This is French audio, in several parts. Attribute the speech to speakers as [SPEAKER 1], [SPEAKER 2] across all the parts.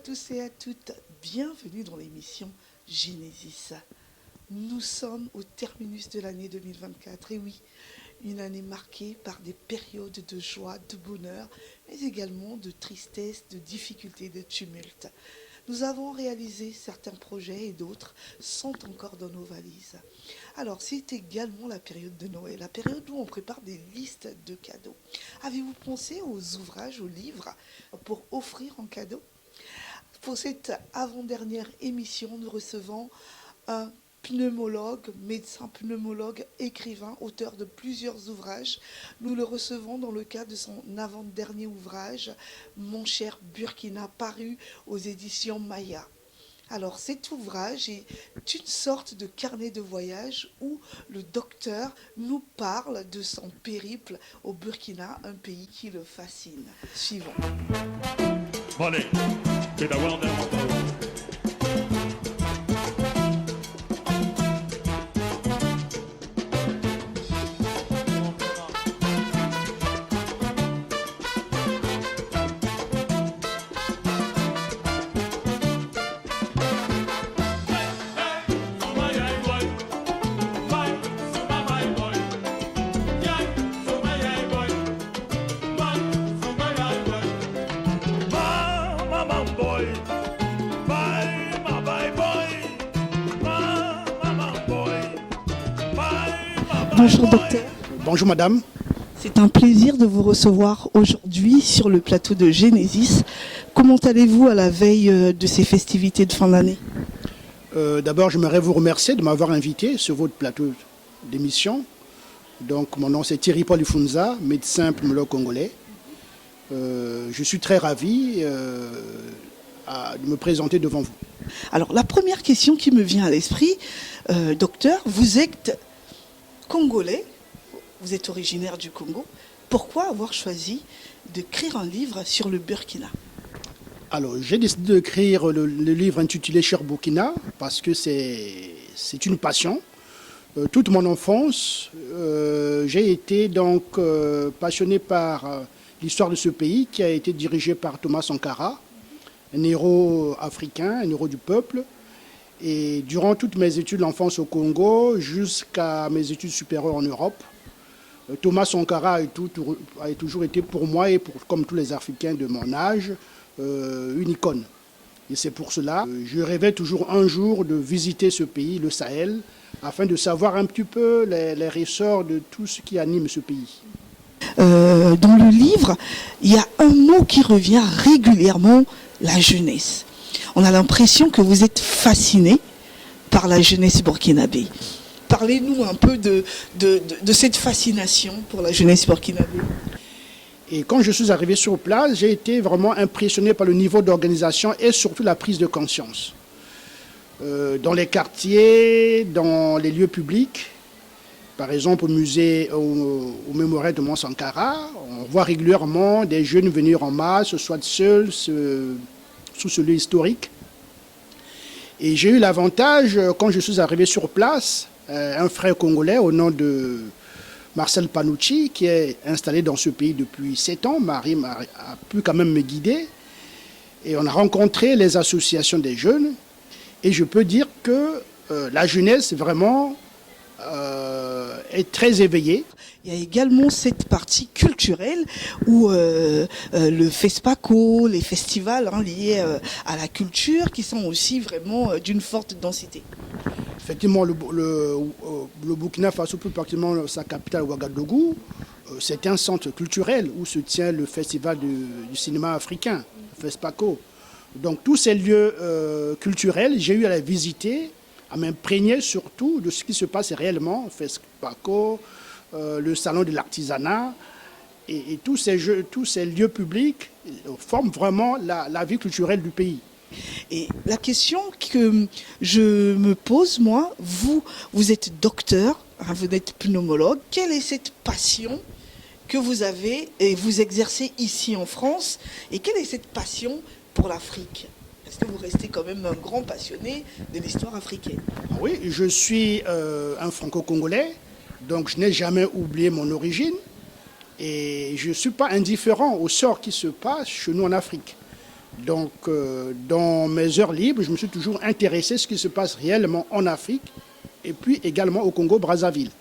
[SPEAKER 1] tous et à toutes, bienvenue dans l'émission Genesis. Nous sommes au terminus de l'année 2024 et oui, une année marquée par des périodes de joie, de bonheur, mais également de tristesse, de difficultés, de tumulte. Nous avons réalisé certains projets et d'autres sont encore dans nos valises. Alors, c'est également la période de Noël, la période où on prépare des listes de cadeaux. Avez-vous pensé aux ouvrages, aux livres pour offrir en cadeau ? Pour cette avant-dernière émission, nous recevons un pneumologue, médecin pneumologue, écrivain, auteur de plusieurs ouvrages. Nous le recevons dans le cadre de son avant-dernier ouvrage, Mon cher Burkina, paru aux éditions Maya. Alors cet ouvrage est une sorte de carnet de voyage où le docteur nous parle de son périple au Burkina, un pays qui le fascine. Suivons.
[SPEAKER 2] Money, to the world and the world.
[SPEAKER 1] Bonjour docteur.
[SPEAKER 3] Bonjour madame.
[SPEAKER 1] C'est un plaisir de vous recevoir aujourd'hui sur le plateau de Genesis. Comment allez-vous à la veille de ces festivités de fin d'année ?
[SPEAKER 3] D'abord, j'aimerais vous remercier de m'avoir invité sur votre plateau d'émission. Donc, mon nom c'est Thierry Paul Ifunza, médecin pneumologue congolais. Je suis très ravi de me présenter devant vous.
[SPEAKER 1] Alors, la première question qui me vient à l'esprit, docteur, vous êtes congolais, vous êtes originaire du Congo. Pourquoi avoir choisi d'écrire un livre sur le Burkina ?
[SPEAKER 3] Alors, j'ai décidé d'écrire le livre intitulé Cher Burkina parce que c'est une passion. Toute mon enfance, j'ai été donc passionné par l'histoire de ce pays qui a été dirigé par Thomas Sankara, un héros africain, un héros du peuple. Et durant toutes mes études d'enfance au Congo jusqu'à mes études supérieures en Europe, Thomas Sankara a toujours été pour moi et comme tous les Africains de mon âge, une icône. Et c'est pour cela que je rêvais toujours un jour de visiter ce pays, le Sahel, afin de savoir un petit peu les ressorts de tout ce qui anime ce pays.
[SPEAKER 1] Dans le livre, il y a un mot qui revient régulièrement, la jeunesse. On a l'impression que vous êtes fasciné par la jeunesse burkinabé. Parlez-nous un peu de cette fascination pour la jeunesse burkinabé.
[SPEAKER 3] Et quand je suis arrivé sur place, j'ai été vraiment impressionné par le niveau d'organisation et surtout la prise de conscience. Dans les quartiers, dans les lieux publics, par exemple au musée, au mémorial de Mont Sankara, on voit régulièrement des jeunes venir en masse, soit seuls, sous ce lieu historique. Et j'ai eu l'avantage, quand je suis arrivé sur place, un frère congolais au nom de Marcel Panucci, qui est installé dans ce pays depuis 7 ans, Marie a pu quand même me guider. Et on a rencontré les associations des jeunes. Et je peux dire que la jeunesse, vraiment, est très éveillée.
[SPEAKER 1] Il y a également cette partie culturelle où le FESPACO, les festivals liés à la culture qui sont aussi vraiment d'une forte densité.
[SPEAKER 3] Effectivement, le Burkina Faso, plus particulièrement sa capitale Ouagadougou, c'est un centre culturel où se tient le festival du cinéma africain, le FESPACO. Donc tous ces lieux culturels, j'ai eu à les visiter, à m'imprégner surtout de ce qui se passe réellement, FESPACO, le salon de l'artisanat, et tous ces lieux publics forment vraiment la vie culturelle du pays.
[SPEAKER 1] Et la question que je me pose, moi, vous êtes docteur, vous êtes pneumologue, quelle est cette passion que vous avez et vous exercez ici en France, et quelle est cette passion pour l'Afrique ? Parce que vous restez quand même un grand passionné de l'histoire africaine.
[SPEAKER 3] Oui, je suis un franco-congolais, donc je n'ai jamais oublié mon origine, et je ne suis pas indifférent au sort qui se passe chez nous en Afrique. Donc, dans mes heures libres, je me suis toujours intéressé à ce qui se passe réellement en Afrique et puis également au Congo-Brazzaville.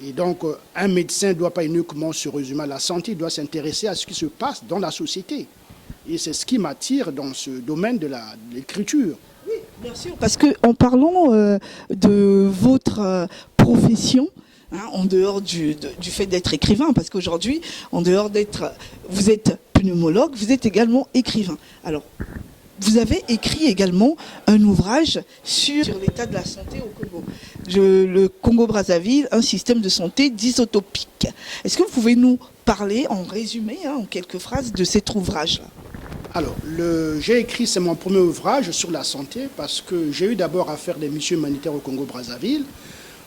[SPEAKER 3] Et donc, un médecin ne doit pas uniquement se résumer à la santé, il doit s'intéresser à ce qui se passe dans la société. Et c'est ce qui m'attire dans ce domaine de l'écriture.
[SPEAKER 1] Oui, bien sûr. Parce qu'en parlant de votre profession, en dehors du fait d'être écrivain, parce qu'aujourd'hui, en dehors vous êtes pneumologue, vous êtes également écrivain. Alors, vous avez écrit également un ouvrage sur l'état de la santé au Congo. Le Congo-Brazzaville, un système de santé dystopique. Est-ce que vous pouvez nous parler en résumé, en quelques phrases, de cet ouvrage-là?
[SPEAKER 3] Alors, j'ai écrit, c'est mon premier ouvrage sur la santé, parce que j'ai eu d'abord à faire des missions humanitaires au Congo-Brazzaville.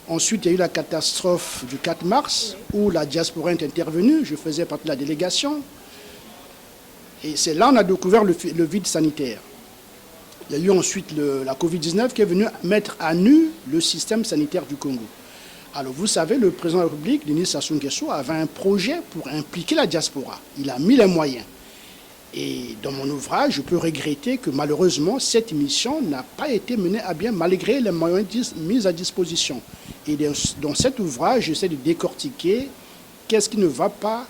[SPEAKER 3] Ensuite, il y a eu la catastrophe du 4 mars, où la diaspora est intervenue. Je faisais partie de la délégation. Et c'est là qu'on a découvert le vide sanitaire. Il y a eu ensuite la Covid-19 qui est venue mettre à nu le système sanitaire du Congo. Alors vous savez, le président de la République, Denis Sassou Nguesso, avait un projet pour impliquer la diaspora. Il a mis les moyens. Et dans mon ouvrage, je peux regretter que malheureusement, cette mission n'a pas été menée à bien malgré les moyens mis à disposition. Et dans cet ouvrage, j'essaie de décortiquer qu'est-ce qui ne va pas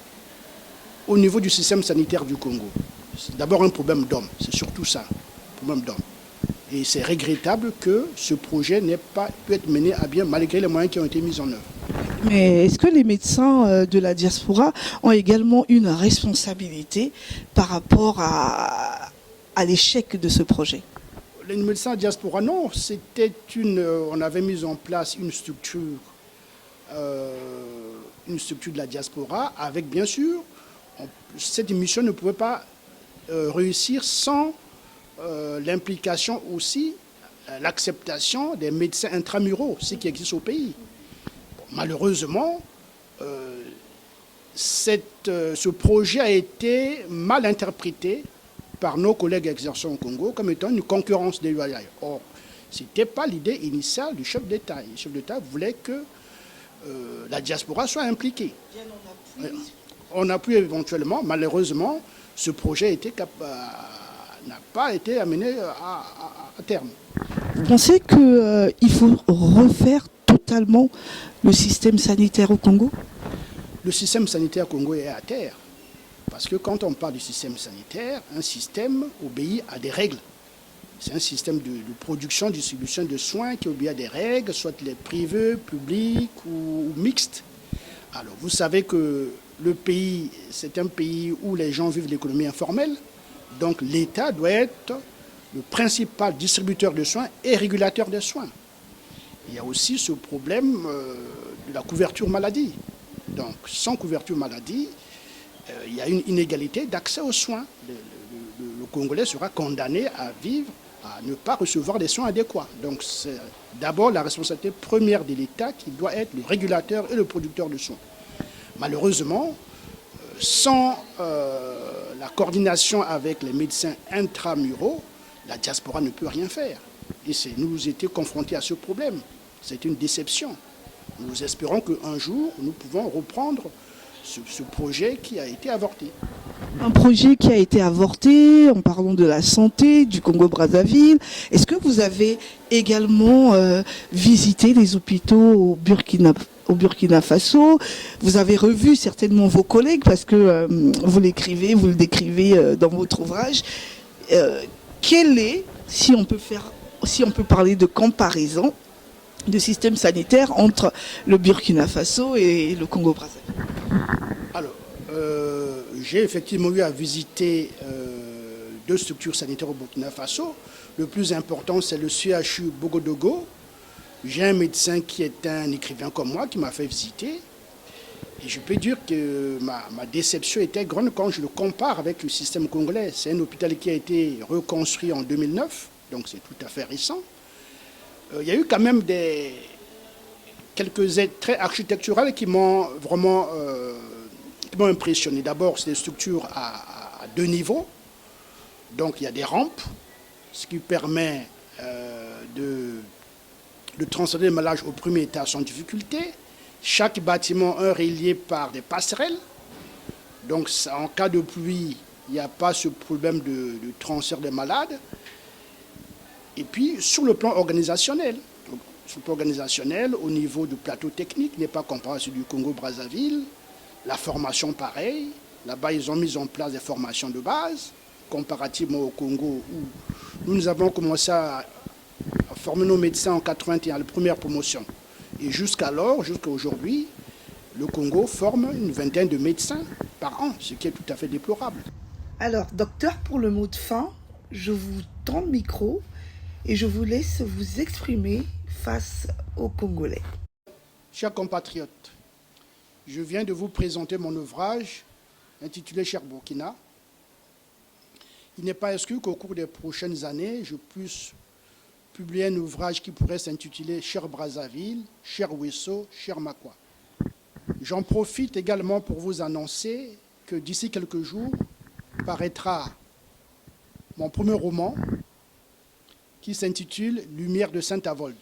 [SPEAKER 3] au niveau du système sanitaire du Congo. C'est d'abord un problème d'homme, c'est surtout ça, un problème d'homme. Et c'est regrettable que ce projet n'ait pas pu être mené à bien malgré les moyens qui ont été mis en œuvre.
[SPEAKER 1] Mais est-ce que les médecins de la diaspora ont également une responsabilité par rapport à l'échec de ce projet?
[SPEAKER 3] Les médecins de la diaspora, non. On avait mis en place une structure de la diaspora avec, bien sûr, cette mission ne pouvait pas réussir sans l'implication aussi, l'acceptation des médecins intramuraux, ce qui existe au pays. Malheureusement, ce projet a été mal interprété par nos collègues exerçant au Congo comme étant une concurrence déloyale. Or, ce n'était pas l'idée initiale du chef d'État. Le chef d'État voulait que la diaspora soit impliquée. On a pu éventuellement, malheureusement, ce projet n'a pas été amené à terme.
[SPEAKER 1] Vous pensez qu'il faut refaire totalement le système sanitaire au Congo?
[SPEAKER 3] Le système sanitaire au Congo est à terre. Parce que quand on parle du système sanitaire, un système obéit à des règles. C'est un système de production, distribution de soins qui obéit à des règles, soit les privés, publics ou mixtes. Alors, vous savez que le pays, c'est un pays où les gens vivent l'économie informelle. Donc, l'État doit être le principal distributeur de soins et régulateur des soins. Il y a aussi ce problème de la couverture maladie. Donc, sans couverture maladie, il y a une inégalité d'accès aux soins. Le Congolais sera condamné à vivre, à ne pas recevoir des soins adéquats. Donc, c'est d'abord la responsabilité première de l'État qui doit être le régulateur et le producteur de soins. Malheureusement, sans la coordination avec les médecins intramuraux, la diaspora ne peut rien faire. Et nous étions confrontés à ce problème. C'est une déception. Nous espérons qu'un jour, nous pouvons reprendre ce projet qui a été avorté.
[SPEAKER 1] Un projet qui a été avorté en parlant de la santé du Congo-Brazzaville. Est-ce que vous avez également visité les hôpitaux au Burkina Faso? Vous avez revu certainement vos collègues parce que vous le décrivez dans votre ouvrage. Quel est, si on peut parler de comparaison, de système sanitaire entre le Burkina Faso et le Congo-Brazzaville?
[SPEAKER 3] Alors, j'ai effectivement eu à visiter 2 structures sanitaires au Burkina Faso. Le plus important, c'est le CHU Bogodogo. J'ai un médecin qui est un écrivain comme moi qui m'a fait visiter. Et je peux dire que ma déception était grande quand je le compare avec le système congolais. C'est un hôpital qui a été reconstruit en 2009, donc c'est tout à fait récent. Il y a eu quand même quelques traits architecturaux qui m'ont vraiment impressionné. D'abord, c'est des structures à 2 niveaux. Donc, il y a des rampes, ce qui permet de transférer les malades au premier étage sans difficulté. Chaque bâtiment est relié par des passerelles. Donc, en cas de pluie, Il n'y a pas ce problème de transfert des malades. Et puis, sur le plan organisationnel, au niveau du plateau technique, n'est pas comparable à celui du Congo-Brazzaville. La formation, pareil. Là-bas, ils ont mis en place des formations de base, comparativement au Congo, où nous avons commencé à former nos médecins en 81, la première promotion. Et jusqu'à aujourd'hui, le Congo forme une vingtaine de médecins par an, ce qui est tout à fait déplorable.
[SPEAKER 1] Alors, docteur, pour le mot de fin, je vous tends le micro et je vous laisse vous exprimer face aux Congolais.
[SPEAKER 3] Chers compatriotes, je viens de vous présenter mon ouvrage intitulé Cher Burkina. Il n'est pas exclu qu'au cours des prochaines années, je puisse publier un ouvrage qui pourrait s'intituler Cher Brazzaville, Cher Wesso, Cher Makwa. J'en profite également pour vous annoncer que d'ici quelques jours paraîtra mon premier roman qui s'intitule Lumière de Saint-Avold.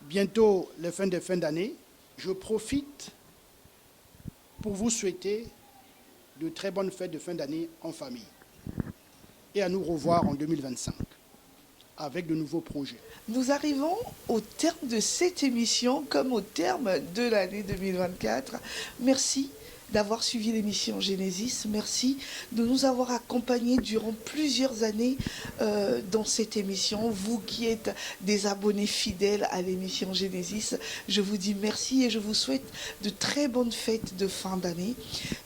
[SPEAKER 3] Bientôt les fins d'année, je profite pour vous souhaiter de très bonnes fêtes de fin d'année en famille et à nous revoir en 2025 avec de nouveaux projets.
[SPEAKER 1] Nous arrivons au terme de cette émission comme au terme de l'année 2024. Merci d'avoir suivi l'émission Genesis. Merci de nous avoir accompagnés durant plusieurs années dans cette émission. Vous qui êtes des abonnés fidèles à l'émission Genesis, je vous dis merci et je vous souhaite de très bonnes fêtes de fin d'année.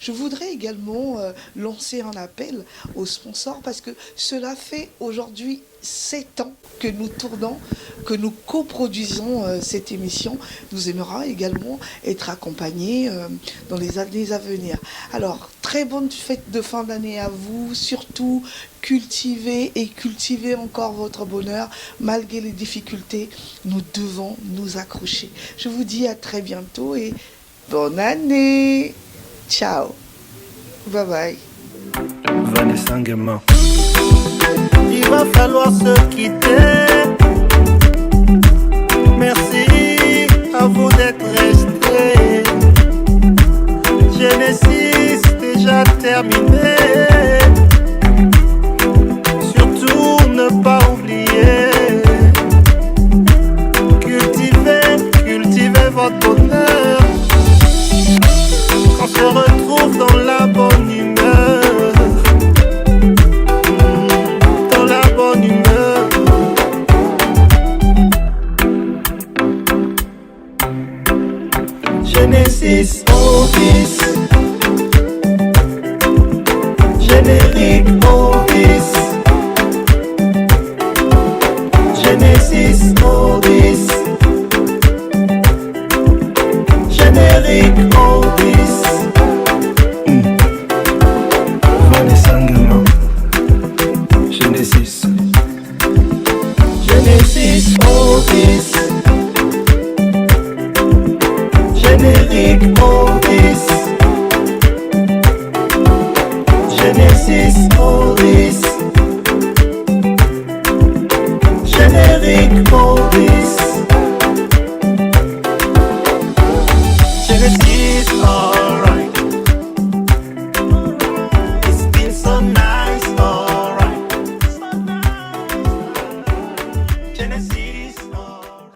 [SPEAKER 1] Je voudrais également lancer un appel aux sponsors parce que cela fait aujourd'hui 7 ans que nous tournons, que nous coproduisons cette émission. Nous aimerions également être accompagnés dans les années à venir. Alors, très bonne fête de fin d'année à vous. Surtout, cultivez encore votre bonheur. Malgré les difficultés, nous devons nous accrocher. Je vous dis à très bientôt et bonne année. Ciao. Bye bye.
[SPEAKER 4] Vanessa Nguema. Il va falloir se quitter. Merci à vous d'être restés. Genesis déjà terminé. Surtout ne pas oublier. Cultivez votre bonheur. On se retrouve dans la bonne humeur. Genesis Orbis, générique Orbis, Genesis Orbis, générique Orbis. Vanessa Nguema, Genesis, Genesis Orbis. Générique Orbis, Genesis Orbis, générique Orbis, Genesis Orbis.